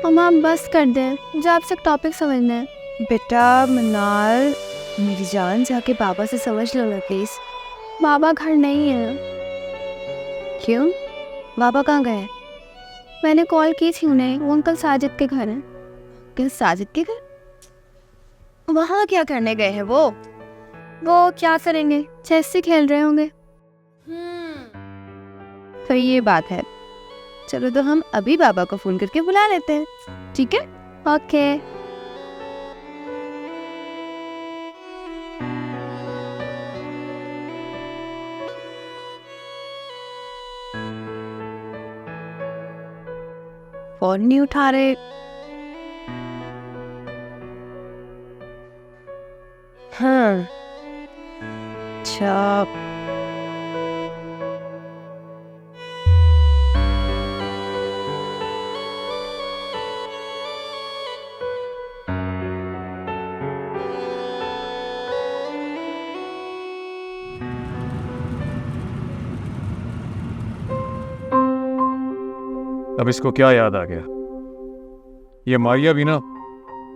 हम आप बस कर दें, मुझे आपसे एक टॉपिक समझना है। बेटा मनाल, मेरी जान, जाके बाबा से समझ लो ना प्लीज़। बाबा घर नहीं है। क्यों? बाबा कहाँ गए हैं? मैंने कॉल की थी उन्हें, वो अंकल साजिद के घर हैं। किस साजिद के घर? वहाँ क्या करने गए हैं वो? वो क्या करेंगे, चेस से खेल रहे होंगे। तो ये बात है। चलो तो हम अभी बाबा को फ़ोन करके बुला लेते हैं, ठीक है? ओके। फ़ोन नहीं उठा रहे। हाँ, अच्छा। अब इसको क्या याद आ गया? ये मारिया भी ना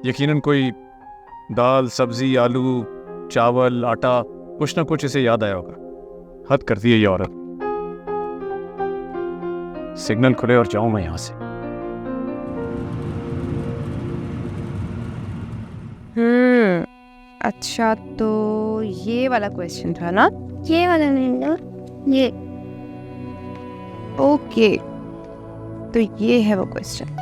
यकीनन कोई दाल, सब्जी, आलू, चावल, आटा, कुछ ना कुछ इसे याद आया होगा। हद करती है ये औरत। सिग्नल खुले और जाऊं मैं यहां से। अच्छा तो ये वाला क्वेश्चन था ना? ये वाला नहीं ना, ये। ओके, तो ये है वो क्वेश्चन।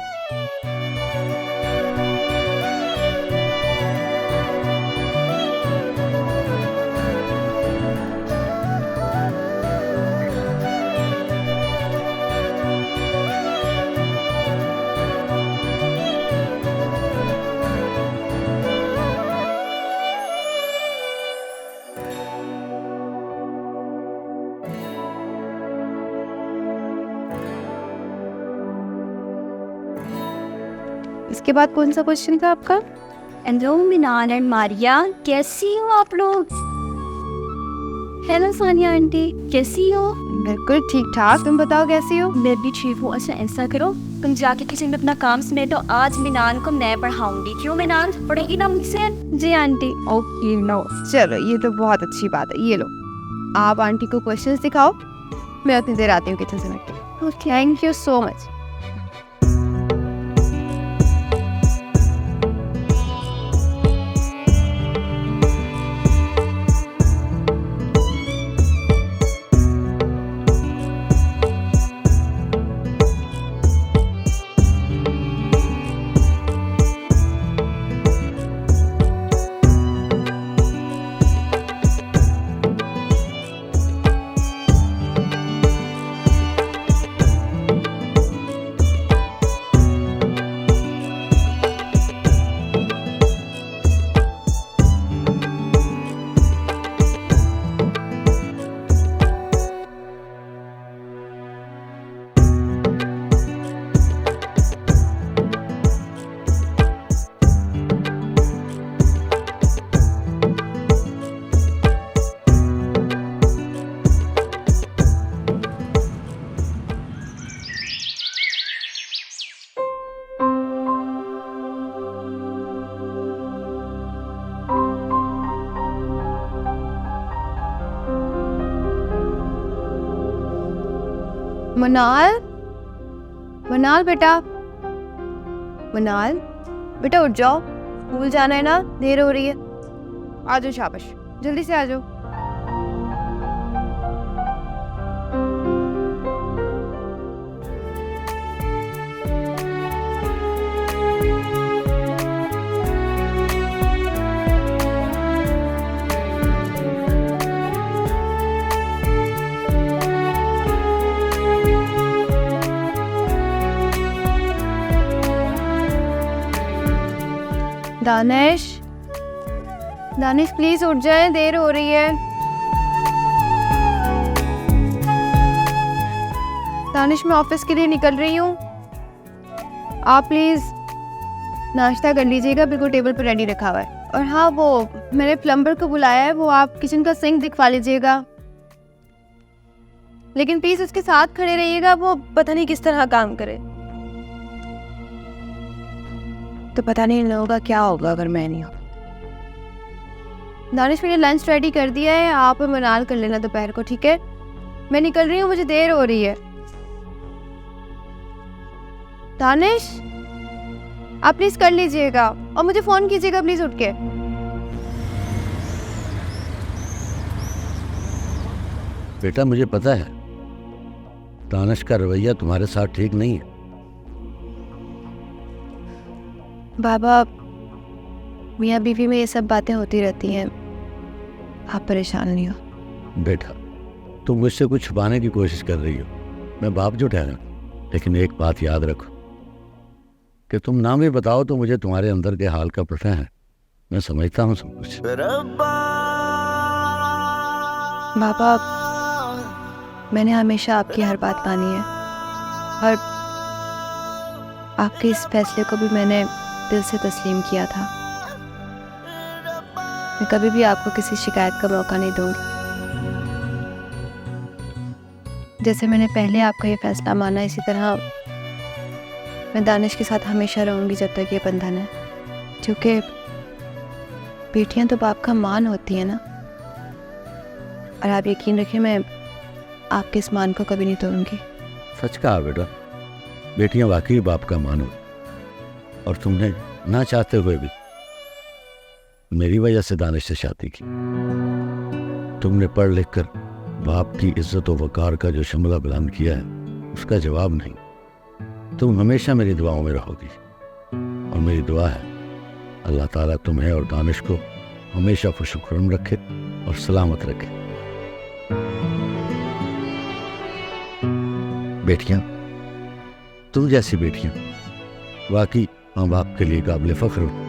इसके बाद कौन सा क्वेश्चन था आपका? हेलो मिनाल एंड मारिया, कैसी हो आप लोग? हेलो सानिया आंटी, कैसी हो? बिल्कुल ठीक ठाक, तुम बताओ कैसी हो? मैं भी ठीक हूँ। अच्छा ऐसा करो, तुम जाके किचन में अपना काम समेटो, आज मिनाल को मैं पढ़ाऊंगी। क्यों मिनाल, पढ़ेगी ना मुझसे? जी आंटी। ओके नो, चलो ये तो बहुत अच्छी बात है। ये लो, आप आंटी को क्वेश्चंस दिखाओ, मैं उतनी देर आती हूँ किचन से मिलके। Thank you so much. मनाल, मनाल बेटा, मनाल बेटा उठ जाओ, स्कूल जाना है ना, देर हो रही है। आ जाओ, शाबाश, जल्दी से आ जाओ। दानिश, दानिश प्लीज उठ जाए, देर हो रही है। दानिश मैं ऑफिस के लिए निकल रही हूँ, आप प्लीज नाश्ता कर लीजिएगा, बिल्कुल टेबल पर रेडी रखा हुआ है। और हाँ, वो मैंने प्लम्बर को बुलाया है, वो आप किचन का सिंक दिखवा लीजिएगा, लेकिन प्लीज उसके साथ खड़े रहिएगा, वो पता नहीं किस तरह काम करे। तो पता नहीं इन लोगों का क्या होगा अगर मैं नहीं हूँ। दानिश मैंने लंच रेडी कर दिया है, आप मनाल कर लेना दोपहर को, ठीक है? मैं निकल रही हूँ, मुझे देर हो रही है। दानिश आप प्लीज कर लीजिएगा और मुझे फोन कीजिएगा प्लीज उठ के। बेटा मुझे पता है दानिश का रवैया तुम्हारे साथ ठीक नहीं है। बाबा मियाँ बीवी में ये सब बातें होती रहती हैं, आप परेशान नहीं हो। बेटा तुम मुझसे कुछ छुपाने की कोशिश कर रही हो, मैं बाप जो ठहरा, लेकिन एक बात याद रखो कि तुम ना भी बताओ तो मुझे तुम्हारे अंदर के हाल का पता है, मैं समझता हूँ सब कुछ। बाबा मैंने हमेशा आपकी हर बात मानी है और आपके इस फैसले को भी मैंने दिल से तस्लीम किया था। मैं कभी भी आपको किसी शिकायत का मौका नहीं दूंगी। जैसे मैंने पहले आपका ये फैसला माना, इसी तरह मैं दानिश के साथ हमेशा रहूंगी जब तक ये बंधन है, क्योंकि बेटियां तो बाप का मान होती हैं ना। और आप यकीन रखें मैं आपके इस मान को कभी नहीं तोड़ूंगी। सच कहा बेटा, बेटियां वाकई बाप का मान हो, और तुमने ना चाहते हुए भी मेरी वजह से दानिश से शादी की। तुमने पढ़ लिख कर बाप की इज्जत और वकार का जो शमला बुलंद किया है उसका जवाब नहीं। तुम हमेशा मेरी दुआओं में रहोगी और मेरी दुआ है अल्लाह ताला तुम्हें और दानिश को हमेशा खुशखुर्म रखे और सलामत रखे। बेटियां, तुम जैसी बेटियां वाकई माँ बाप के लिए काबिल फख्र हो।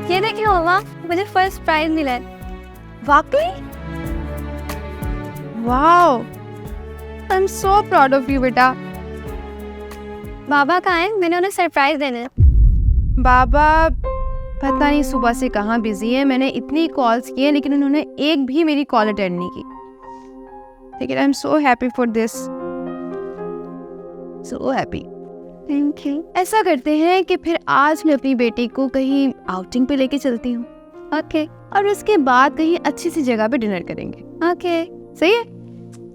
ये देखिए मामा, मुझे फर्स्ट प्राइज मिला है। वाकई? Wow, I am so proud of you बेटा। बाबा कहाँ हैं? मैंने उन्हें सरप्राइज देना है। बाबा पता नहीं सुबह से कहाँ बिजी है, मैंने इतनी कॉल्स की हैं लेकिन उन्होंने एक भी मेरी कॉल अटेंड नहीं की। लेकिन I am so happy for this, so happy. Thank you. ऐसा करते हैं कि फिर आज मैं अपनी बेटी को कहीं आउटिंग पे लेके चलती हूँ, ओके और उसके बाद कहीं अच्छी सी जगह पे डिनर करेंगे। ओके। सही है,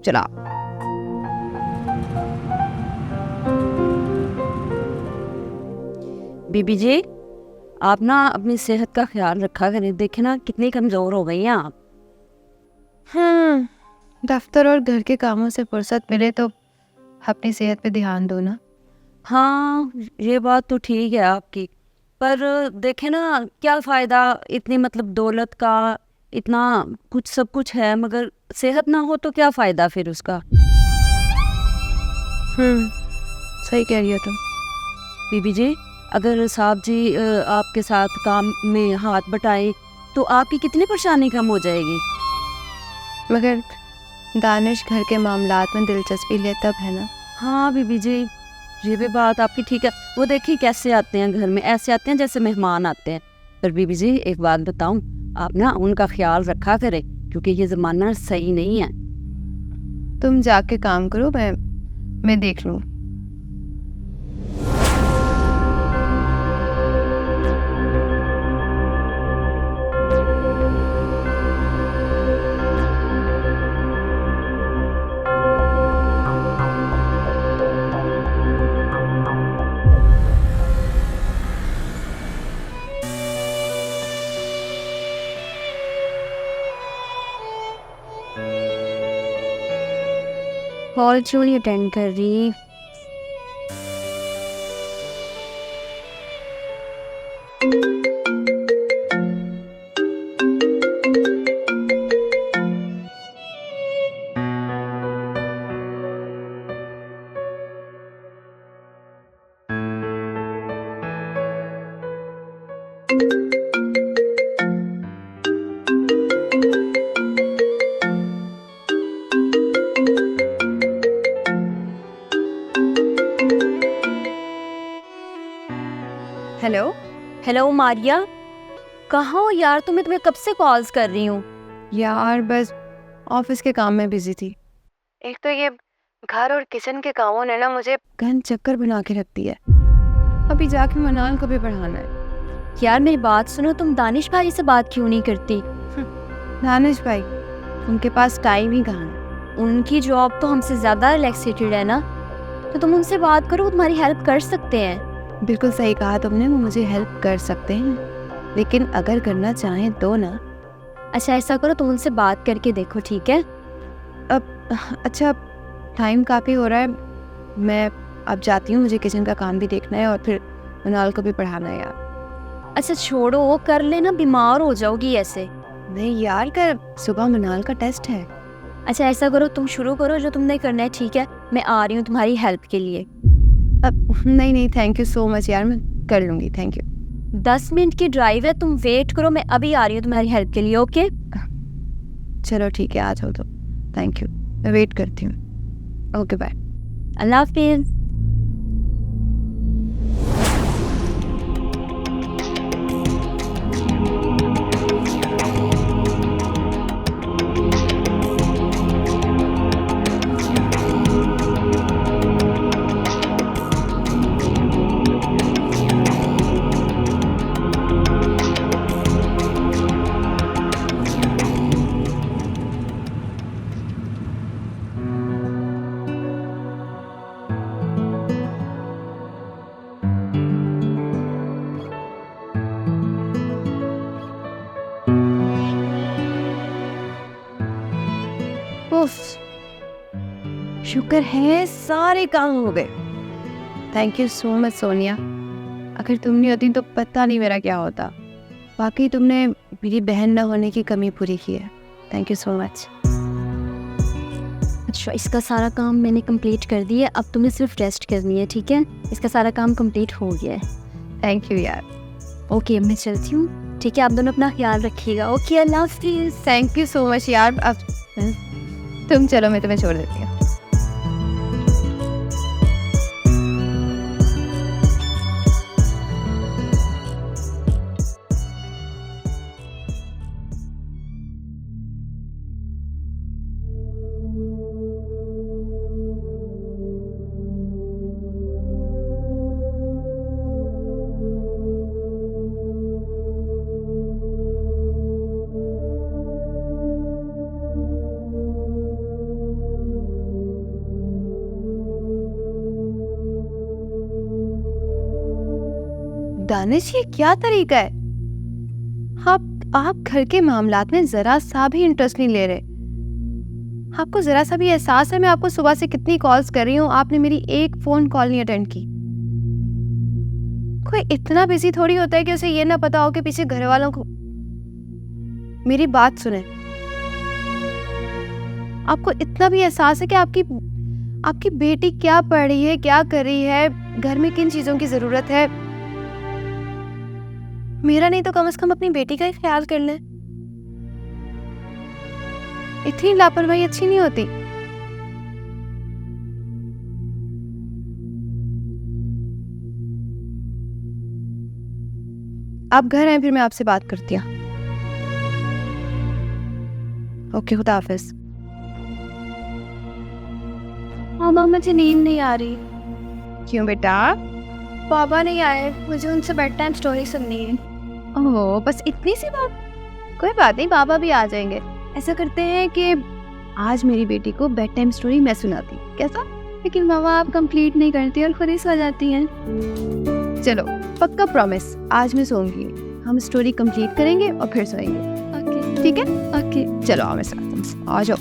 चला। बीबी जी, आप ना अपनी सेहत का ख्याल रखा करें। देखे ना कितनी कमज़ोर हो गई हैं आप। दफ्तर और घर के कामों से फुर्सत मिले तो अपनी सेहत पे ध्यान दो ना। हाँ ये बात तो ठीक है आपकी, पर देखे ना क्या फ़ायदा इतनी मतलब दौलत का, इतना कुछ सब कुछ है मगर सेहत ना हो तो क्या फ़ायदा फिर उसका। सही कह रही हो तुम। बीबी जी, अगर साहब जी आपके साथ काम में हाथ बटाएं तो आपकी कितनी परेशानी कम हो जाएगी। मगर दानिश घर के मामलात में दिलचस्पी ले तब है ना। हाँ बीबी जी, ये भी बात आपकी ठीक है। वो देखिए कैसे आते हैं घर में, ऐसे आते हैं जैसे मेहमान आते हैं। पर बीबी जी एक बात बताऊं, आप ना उनका ख्याल रखा करें क्योंकि ये ज़माना सही नहीं है। तुम जाके काम करो, मैं देख लूँ। कॉल क्यों नहीं अटेंड कर रही। हेलो। हेलो मारिया, कहाँ हो यार? तुम्हें कब से कॉल्स कर रही हूँ। यार बस ऑफिस के काम में बिजी थी। एक तो ये घर और किचन के कामों ने ना मुझे गहन चक्कर बना के रख दिया है। अभी जाके मनाल को भी पढ़ाना है। यार मेरी बात सुनो, तुम दानिश भाई से बात क्यों नहीं करती? दानिश भाई, उनके पास टाइम ही कहाँ है। उनकी जॉब तो हमसे ज़्यादा रिलैक्सेटेड है ना, तो तुम उनसे बात करो, वो तुम्हारी हेल्प कर सकते हैं। बिल्कुल सही कहा तुमने, वो मुझे हेल्प कर सकते हैं, लेकिन अगर करना चाहें तो ना। अच्छा ऐसा करो, तुम उनसे बात करके देखो, ठीक है? अच्छा टाइम काफ़ी हो रहा है, मैं अब जाती हूँ, मुझे किचन का काम भी देखना है और फिर मनाल को भी पढ़ाना है यार। अच्छा छोड़ो, वो कर लेना, बीमार हो जाओगी ऐसे। नहीं यार, कर सुबह मनाल का टेस्ट है। अच्छा ऐसा करो, तुम शुरू करो जो तुमने करना है, ठीक है? मैं आ रही हूँ तुम्हारी हेल्प के लिए। अब नहीं थैंक यू सो मच यार, मैं कर लूँगी, थैंक यू। 10 मिनट की ड्राइव है, तुम वेट करो, मैं अभी आ रही हूँ तुम्हारी हेल्प के लिए, ओके? चलो ठीक है, आ जाओ तो। थैंक यू, मैं वेट करती हूँ। Okay bye. अल्लाह हाफिज़। उफ, शुक्र है सारे काम हो गए। Thank you so much Sonia, अगर तुम नहीं होती तो पता नहीं मेरा क्या होता। वाकई तुमने मेरी बहन न होने की कमी पूरी की है। Thank you so much. अच्छा इसका सारा काम मैंने कंप्लीट कर दिया, अब तुम्हें सिर्फ रेस्ट करनी है, ठीक है? इसका सारा काम कंप्लीट हो गया है। थैंक यू यार। ओके अब मैं चलती हूँ, ठीक है? आप दोनों अपना ख्याल रखिएगा, ओके? अल्लाह हाफिज़। थैंक यू सो मच यार। अब तुम चलो, मैं तुम्हें छोड़ देती हूँ। दानिश, ये क्या तरीका है? आप घर के मामलात में जरा सा भी इंटरेस्ट नहीं ले रहे। आपको जरा सा भी एहसास है मैं आपको सुबह से कितनी कॉल्स कर रही हूँ, आपने मेरी एक फोन कॉल नहीं अटेंड की। कोई इतना बिजी थोड़ी होता है कि उसे ये ना पता हो कि पीछे घर वालों को। मेरी बात सुने, आपको इतना भी एहसास है कि आपकी बेटी क्या पढ़ रही है, क्या कर रही है, घर में किन चीजों की जरूरत है? मेरा नहीं तो कम से कम अपनी बेटी का ही ख्याल कर लें। इतनी लापरवाही अच्छी नहीं होती। आप घर आए, फिर मैं आपसे बात करती हूँ। ओके, खुदा हाफिज। मामा मुझे नींद नहीं आ रही। क्यों बेटा? पापा नहीं आए, मुझे उनसे बेड टाइम स्टोरी सुननी है। ओह, बस इतनी सी बात? कोई बात नहीं, बाबा भी आ जाएंगे। ऐसा करते हैं कि आज मेरी बेटी को बेड टाइम स्टोरी मैं सुनाती, कैसा? लेकिन मामा आप कंप्लीट नहीं करती और खुद ही सो जाती हैं। चलो पक्का प्रॉमिस, आज मैं सोऊंगी, हम स्टोरी कंप्लीट करेंगे और फिर सोएंगे। ओके ठीक है? ओके। चलो आओ, मैं सुनाती हूँ, आ जाओ।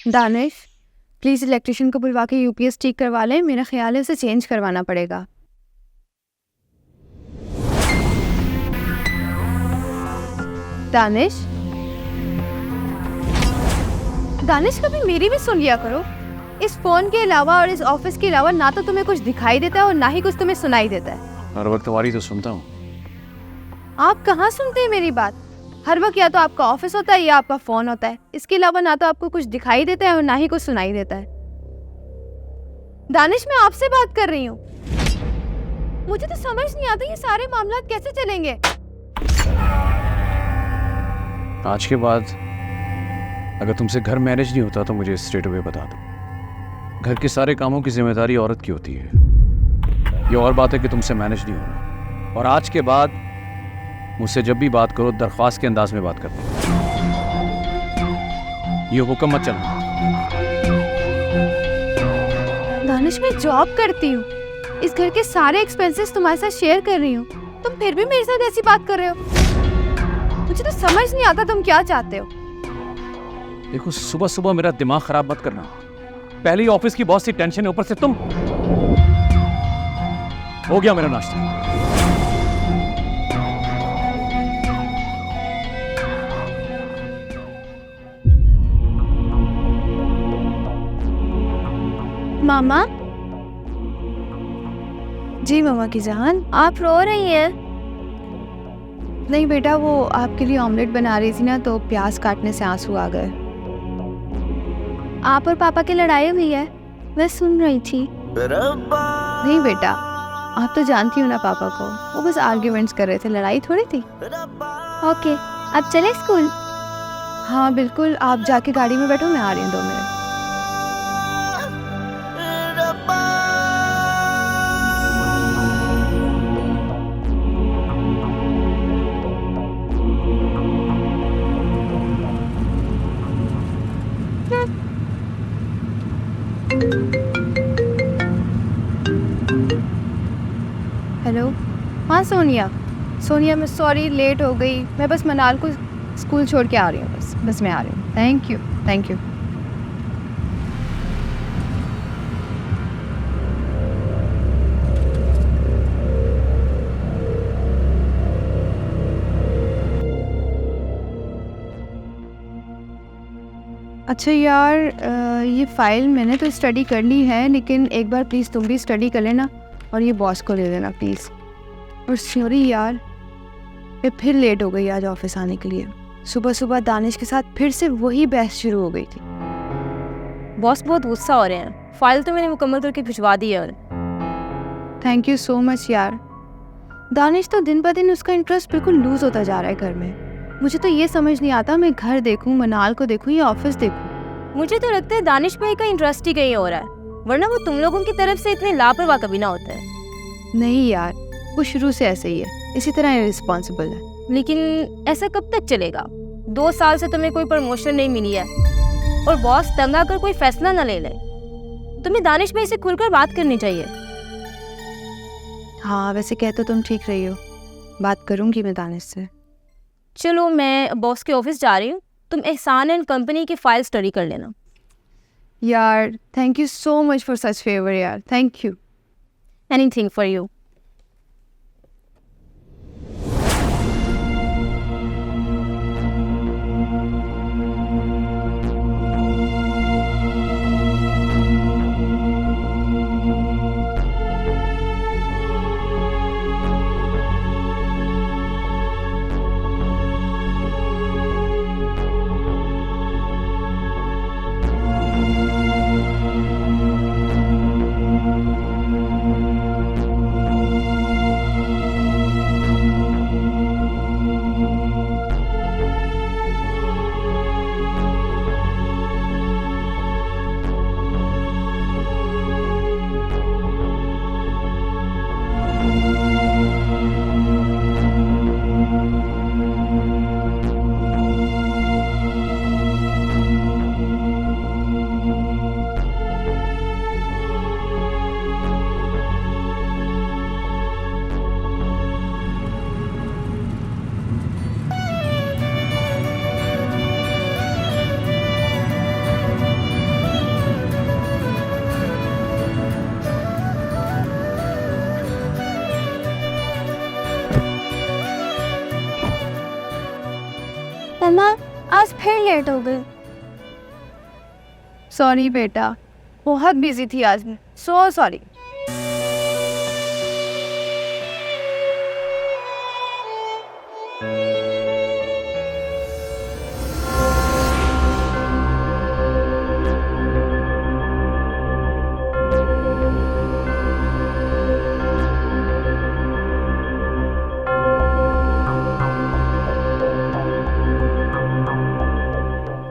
दानिश, प्लीज़ इलेक्ट्रिशियन को बुलवा के यूपीएस ठीक करवा लें, मेरा ख्याल है उसे चेंज करवाना पड़ेगा। दानिश, दानिश कभी मेरी भी सुन लिया करो। इस फ़ोन के अलावा और इस ऑफिस के अलावा ना तो तुम्हें कुछ दिखाई देता है और ना ही कुछ तुम्हें सुनाई देता है। हर वक्त तुम्हारी तो सुनता हूँ। आप कहाँ सुनते हैं मेरी बात? हर वक्त या तो आपका ऑफिस होता है या आपका फ़ोन होता है। इसके अलावा ना तो आपको कुछ दिखाई देता है और ना ही कुछ सुनाई देता है। दानिश, मैं आपसे बात कर रही हूँ। मुझे तो समझ नहीं आता ये सारे मामला कैसे चलेंगे। आज के बाद अगर तुमसे घर मैनेज नहीं होता तो मुझे स्ट्रेट अवे बता दो। घर के सारे कामों की जिम्मेदारी औरत की होती है। ये और बात है कि तुमसे मैनेज नहीं हो रहा। और आज के बाद मुझसे जब भी बात करो दरख्वास्त के अंदाज में बात करते। ये हुक्म मत चलना। दानिश, मैं जॉब करती हूँ, इस घर के सारे एक्सपेंसेस तुम्हारे साथ शेयर कर रही हूँ, तुम फिर भी मेरे साथ ऐसी बात कर रहे हो। मुझे तो समझ नहीं आता तुम क्या चाहते हो। देखो, सुबह सुबह मेरा दिमाग खराब मत करना। पहले ही ऑफिस की बहुत सी टेंशन है, ऊपर से तुम। हो गया मेरा नाश्ता। मामा जी, मामा की जान, आप रो रही हैं? नहीं बेटा, वो आपके लिए ऑमलेट बना रही थी ना, तो प्याज काटने से आंसू आ गए। आप और पापा की लड़ाई हुई है? मैं सुन रही थी। नहीं बेटा, आप तो जानती हो ना पापा को, वो बस आर्ग्यूमेंट्स कर रहे थे, लड़ाई थोड़ी थी। ओके, अब चले स्कूल? हाँ बिल्कुल, आप जाके गाड़ी में बैठो, मैं आ रही हूँ 2 मिनट। हेलो, हाँ सोनिया, मैं सॉरी लेट हो गई। मैं बस मनाल को स्कूल छोड़ के आ रही हूँ। बस मैं आ रही हूँ। Thank you. अच्छा यार, ये फ़ाइल मैंने तो स्टडी कर ली है, लेकिन एक बार प्लीज़ तुम भी स्टडी कर लेना और ये बॉस को दे देना प्लीज़। और सॉरी यार, मैं फिर लेट हो गई आज ऑफिस आने के लिए। सुबह दानिश के साथ फिर से वही बहस शुरू हो गई थी। बॉस बहुत गुस्सा हो रहे हैं। फाइल तो मैंने मुकम्मल करके भिजवा दी है उन्हें। थैंक यू सो मच यार। दानिश तो दिन ब दिन उसका इंटरेस्ट बिल्कुल लूज़ होता जा रहा है घर में। मुझे तो ये समझ नहीं आता, मैं घर देखूं, मनाल को देखूं या ऑफिस देखूं। मुझे तो लगता है दानिश भाई का इंटरेस्ट ही कहीं हो रहा है, वरना वो तुम लोगों की तरफ से इतने लापरवाह कभी ना होता है। नहीं यार, वो शुरू से ऐसे ही है, इसी तरह इररिस्पॉन्सिबल है। लेकिन ऐसा कब तक चलेगा? 2 साल से तुम्हें कोई प्रमोशन नहीं मिली है और बॉस तंग आकर कोई फैसला ना ले ले। तुम्हें दानिश भाई से खुलकर बात करनी चाहिए। हाँ, वैसे कह तो तुम ठीक रही हो, बात करूंगी मैं दानिश से। चलो, मैं बॉस के ऑफिस जा रही हूँ, तुम एहसान एंड कंपनी की फाइल स्टडी कर लेना। यार thank you so much for such favour यार, thank you. Anything for you. Late हो गई। सॉरी बेटा, बहुत बिजी थी आज मैं, सो सॉरी।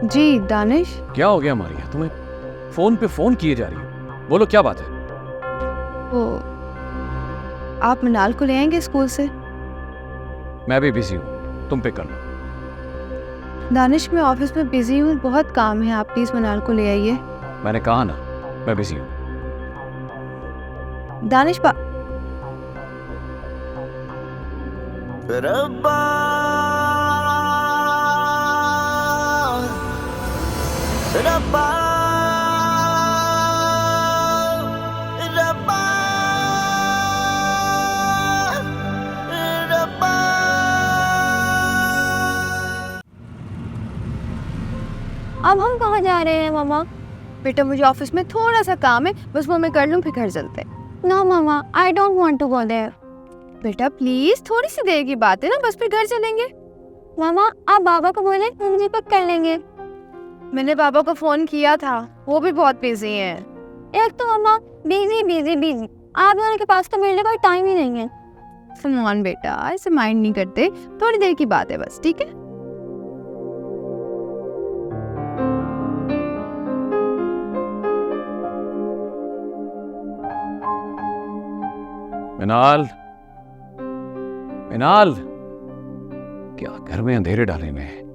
जी दानिश, क्या हो गया मारिया, तुम्हें फोन पे फोन किए जा रही हो? बोलो क्या बात है? वो आप मनाल को ले आएंगे स्कूल से? मैं भी बिजी हूँ, तुम पे कर लो। दानिश मैं ऑफिस में बिजी हूँ, बहुत काम है, आप प्लीज मनाल को ले आइए। मैंने कहा ना मैं बिजी हूँ। दानिश रब्बा रब्बा रब्बा रब्बा। अब हम कहाँ जा रहे हैं मामा? बेटा मुझे ऑफिस में थोड़ा सा काम है, बस वो मैं कर लूँ फिर घर चलते हैं। No mama, I don't want to go there. बेटा प्लीज, थोड़ी सी देर की बात है ना, बस फिर घर चलेंगे। मामा आप बाबा को बोले, हम मुझे पिक कर लेंगे। मैंने पापा को फोन किया था, वो भी बहुत बिजी हैं। एक तो मामा बिजी बिजी बिजी, आप दोनों के पास तो मेरे लिए कोई टाइम ही नहीं है। सलमान बेटा ऐसे माइंड नहीं करते, थोड़ी देर की बात है बस, ठीक है? मिनाल, मिनाल, क्या घर में अंधेरे डाले में?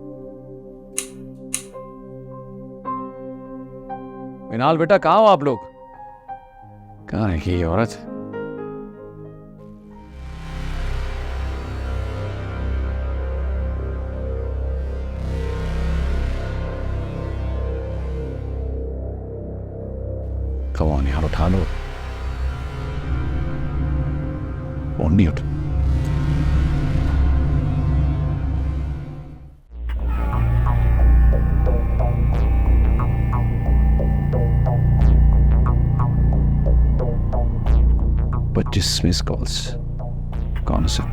मिनाल बेटा, कहाँ हो आप लोग? कहाँ है ये औरत? कौन यार, उठा लो। फोन नहीं उठा। मिस कॉल्स, कौन सा?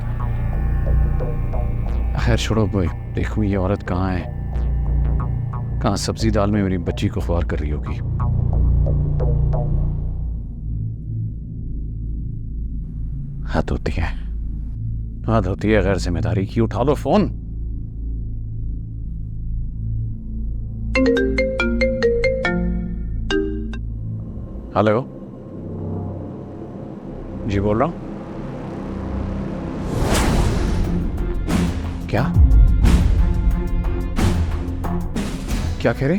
खैर छोड़ो भाई, देखूं ये औरत कहाँ है, कहाँ सब्जी दाल में मेरी बच्ची को ख्वार कर रही होगी। हद होती है, हद होती है गैर जिम्मेदारी की। उठा लो फोन। हेलो जी, बोल रहा हूं। क्या क्या कह रहे?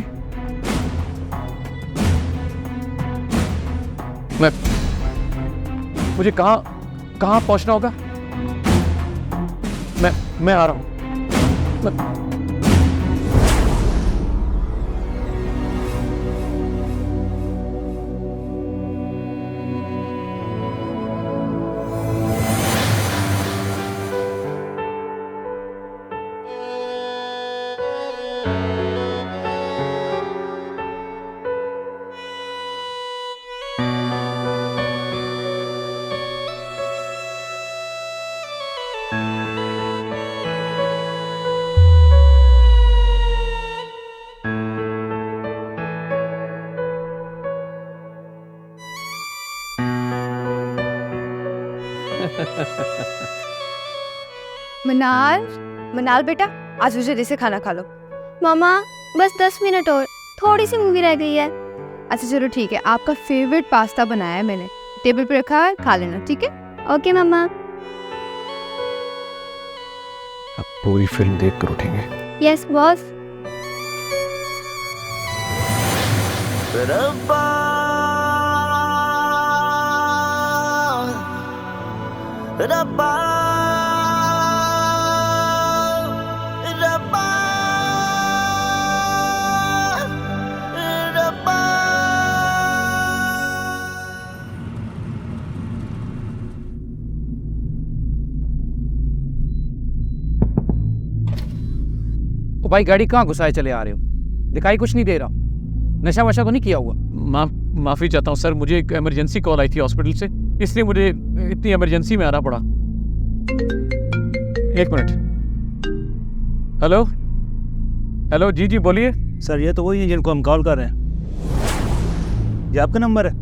मुझे कहां पहुंचना होगा? मैं आ रहा हूं। मनाल बेटा, आज मुझे जल्दी से खाना खा लो। मामा बस 10 मिनट और, थोड़ी सी मूवी रह गई है। अच्छा चलो ठीक है, आपका फेवरेट पास्ता बनाया है मैंने, टेबल पे रखा है, खा लेना, ठीक है? ओके मामा। अब पूरी फिल्म देख कर उठेंगे। Yes boss. रब्बा रब्बा रब्बा रब्बा। ओ भाई गाड़ी कहाँ घुसाए चले आ रहे हो? दिखाई कुछ नहीं दे रहा। नशा वशा तो नहीं किया हुआ? माफ़ी चाहता हूँ सर, मुझे एक इमरजेंसी कॉल आई थी हॉस्पिटल से, इसलिए मुझे इतनी इमरजेंसी में आना पड़ा। एक मिनट। हेलो हेलो, जी जी बोलिए। सर ये तो वही है जिनको हम कॉल कर रहे हैं। ये आपका नंबर है?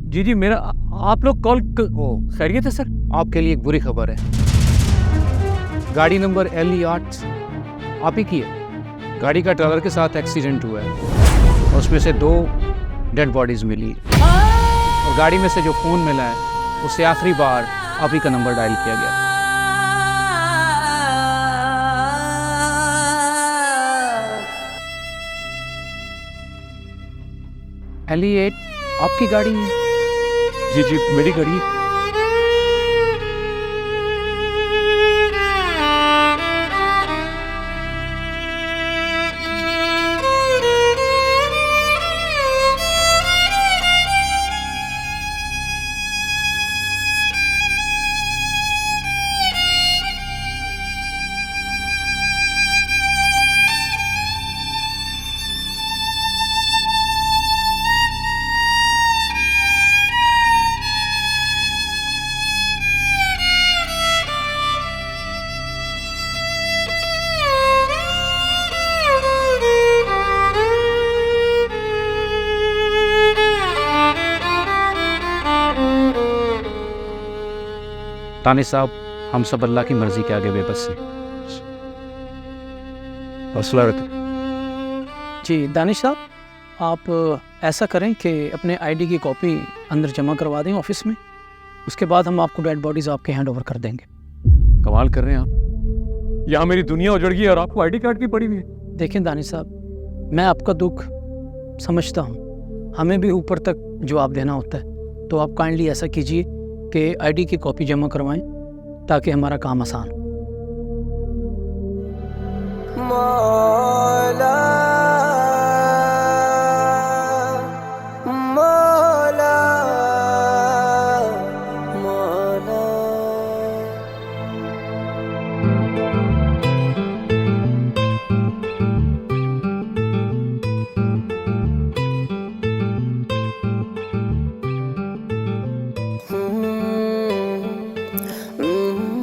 जी जी मेरा, आप लोग कॉल खैरियत है सर? आपके लिए एक बुरी खबर है। गाड़ी नंबर LE8 आप ही की है। गाड़ी का ट्रेलर के साथ एक्सीडेंट हुआ है और उसमें से 2 डेड बॉडीज़ मिली और गाड़ी में से जो फ़ोन मिला है उससे आखिरी बार आप ही का नंबर डायल किया गया। LE8 आपकी गाड़ी है? जी जी मेरी गाड़ी। दानिश साहब, हम सब अल्लाह की मर्जी के आगे बेबस हैं। हौसला रखें। जी दानिश साहब, आप ऐसा करें कि अपने आईडी की कॉपी अंदर जमा करवा दें ऑफिस में, उसके बाद हम आपको डेड बॉडीज़ आपके हैंड ओवर कर देंगे। कमाल कर रहे हैं आप, यहाँ मेरी दुनिया उजड़ गई और आपको आईडी कार्ड की पड़ी हुई है। देखें दानिश साहब, मैं आपका दुख समझता हूँ, हमें भी ऊपर तक जवाब देना होता है, तो आप काइंडली ऐसा कीजिए कि आईडी की कॉपी जमा करवाएं ताकि हमारा काम आसान हो। मौला मौला मौला।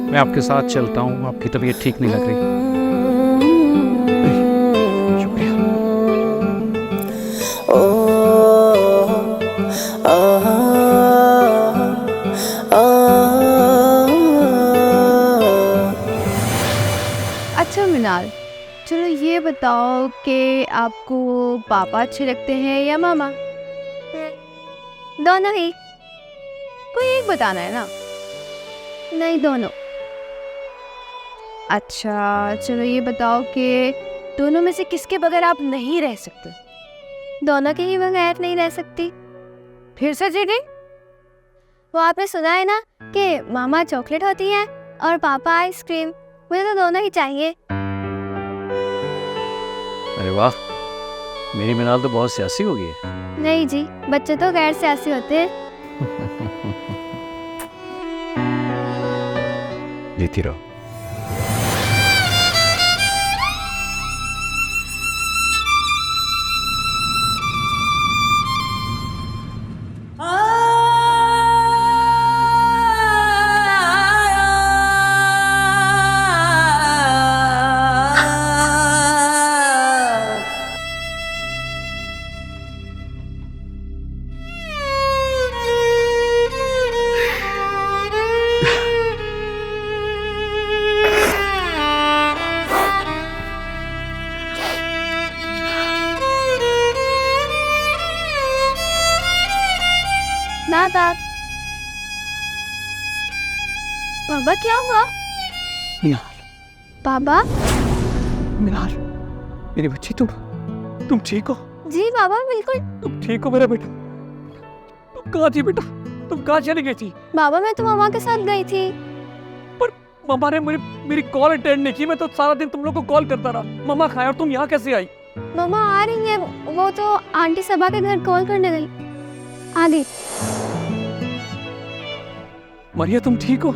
मैं आपके साथ चलता हूँ, आपकी तबीयत ठीक नहीं लग रही। अच्छा मिनाल, चलो ये बताओ कि आपको पापा अच्छे लगते हैं या मामा? दोनों ही। कोई एक बताना है ना? नहीं, दोनों। अच्छा चलो ये बताओ कि दोनों में से किसके बगैर आप नहीं रह सकते? दोनों के ही बगैर नहीं रह सकती। फिर से जीडी? वो आपने सुना है ना कि मामा चॉकलेट होती है और पापा आइसक्रीम। मुझे तो दोनों ही चाहिए। अरे वाह, मेरी मिनाल तो बहुत सियासी हो गई है। नहीं जी, बच्चे तो गैर सियासी होते हैं। जीती रहो। दादा, पापा क्या हुआ? मिनाल, पापा? मिनाल, मेरी बच्ची, तुम ठीक हो? जी पापा, बिल्कुल। तुम ठीक हो मेरा बेटा? तुम कहाँ थी बेटा? तुम कहाँ चली गई थी? बाबा मैं तो मामा के साथ गई थी। पर मामा ने मेरी कॉल अटेंड नहीं की। मैं तो सारा दिन तुम लोग को कॉल करता रहा। मामा खाया और तुम यहाँ कैसे आई? मामा आ रही है, वो तो आंटी सबा के घर कॉल करने गई। आ गई। मरिया तुम ठीक हो?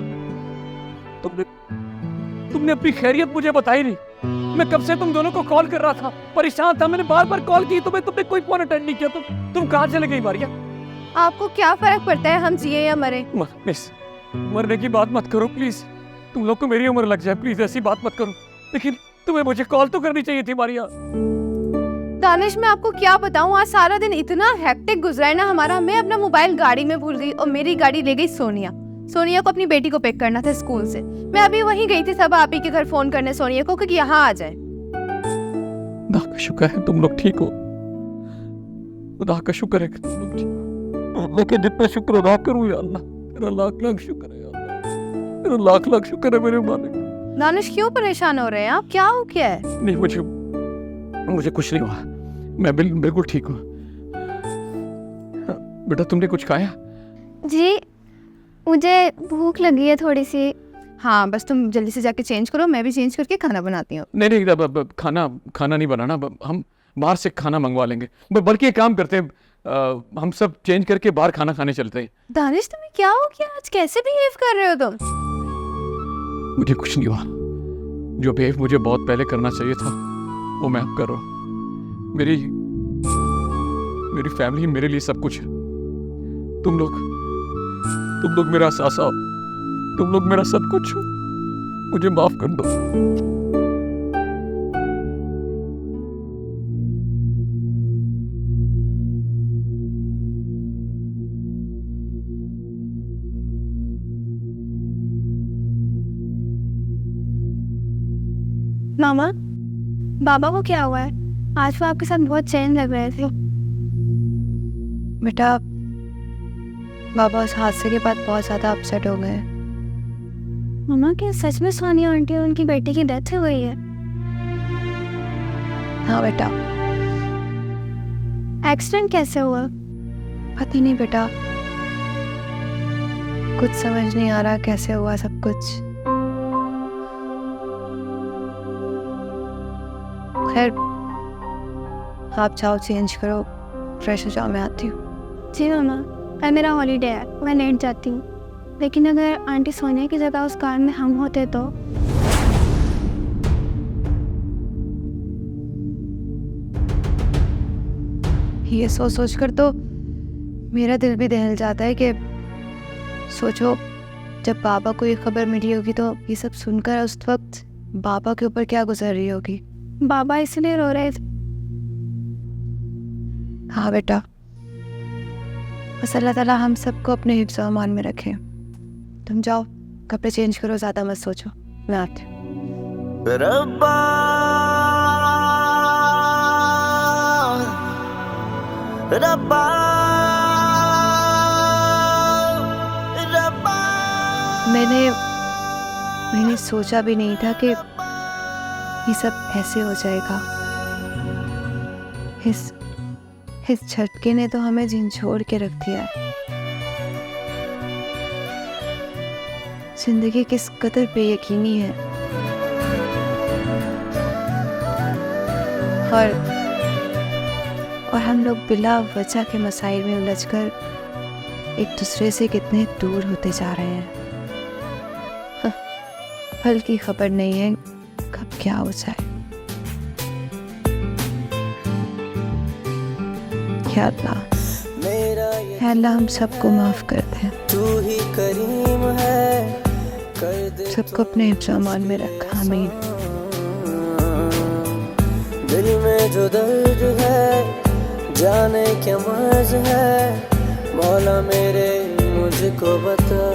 तुमने अपनी खैरियत मुझे बताई नहीं। मैं कब से तुम दोनों को कॉल कर रहा था, परेशान था, मैंने बार बार कॉल की तुम्हें, तुमने कोई फोन अटेंड नहीं किया। तुम कहाँ चले गई मारिया? आपको क्या फर्क पड़ता है हम जिए या मरे? मिस, मरने की बात मत करो प्लीज। तुम लोग को मेरी उम्र लग जाए, प्लीज ऐसी बात मत करो। लेकिन तुम्हें मुझे कॉल तो करनी चाहिए थी मारिया। दानिश मैं आपको क्या बताऊं, आज सारा दिन इतना हेक्टिक गुजरा है ना हमारा। मैं अपना मोबाइल गाड़ी में भूल गई और मेरी गाड़ी ले गई सोनिया को अपनी बेटी को पिक करना था स्कूल से। मैं अभी वहीं गई थी सब आप ही के घर फोन करने सोनिया को कि यहाँ आ जाए। खुदा का शुक्र है तुम लोग ठीक हो, खुदा का शुक्र है कि तुम लोग ठीक हो। लेकिन जितना शुक्र अदा करूं या अल्लाह, तेरा लाख लाख शुक्र है या अल्लाह, तेरा लाख लाख शुक्र है मेरे मालिक। दानिश क्यों परेशान हो रहे हैं आप, क्या हो गया है? नहीं मुझे कुछ नहीं हुआ, मैं बिल्कुल ठीक हूँ। बेटा तुमने कुछ खाया? जी मुझे भूख लगी है थोड़ी सी। हाँ बस तुम जल्दी से जाके चेंज करो, मैं भी चेंज करके खाना बनाती हूँ। नहीं अब खाना नहीं बनाना, हम बाहर से खाना मंगवा लेंगे। बल्कि एक काम करते हैं, हम सब चेंज करके बाहर खाना खाने चलते हैं। दानिश तुम्हें क्या हो गया, आज कैसे बिहेव कर रहे हो तुम? मुझे कुछ नहीं हुआ, जो बिहेव मुझे बहुत पहले करना चाहिए था वो मैं अब कर रहा हूँ। मेरी फैमिली मेरे लिए सब कुछ है। तुम लोग मेरा सासा हो, तुम लोग मेरा सब कुछ हो, मुझे माफ कर दो। मामा बाबा को क्या हुआ है? आज वो आपके साथ बहुत चैन लग रहे थे। बेटा बाबा उस हादसे के बाद बहुत ज्यादा अपसेट हो गए। मामा क्या सच में सोनिया आंटी और उनकी बेटी की डेथ हो गई है? हाँ बेटा। एक्सीडेंट कैसे हुआ? पता नहीं बेटा, कुछ समझ नहीं आ रहा कैसे हुआ सब कुछ। खैर आप जाओ चेंज करो, फ्रेश हो जाओ, मैं आती हूँ। जी मामा, कल मेरा हॉलीडे है, मैं लेट जाती हूँ। लेकिन अगर आंटी सोनिया की जगह उस कार में हम होते तो? ये सोच कर तो मेरा दिल भी दहल जाता है कि सोचो जब बाबा को ये खबर मिली होगी तो ये सब सुनकर उस वक्त बाबा के ऊपर क्या गुजर रही होगी। बाबा इसलिए रो रहे थे। हाँ बेटा, बस अल्लाह ताला हम सबको अपने हिफ्ज़ अमान में रखे। तुम जाओ कपड़े चेंज करो, ज़्यादा मत सोचो, मैं आती हूँ। रब्बा रब्बा रब्बा। मैंने सोचा भी नहीं था कि ये सब ऐसे हो जाएगा। इस झटके ने तो हमें झिंझोड़ के रख दिया है। जिंदगी किस कदर बेयकीनी है और हम लोग बिला वजह के मसाइल में उलझकर एक दूसरे से कितने दूर होते जा रहे हैं। फल की खबर नहीं है कब क्या हो जाए। या अल्लाह हम सबको माफ कर दे। तू ही करीम है, कर दे सबको अपने हिफ्ज़-ए-अमान में रखा, आमीन। दिल में जो दर्द है जाने क्या मर्ज है, मौला मेरे मुझको बता।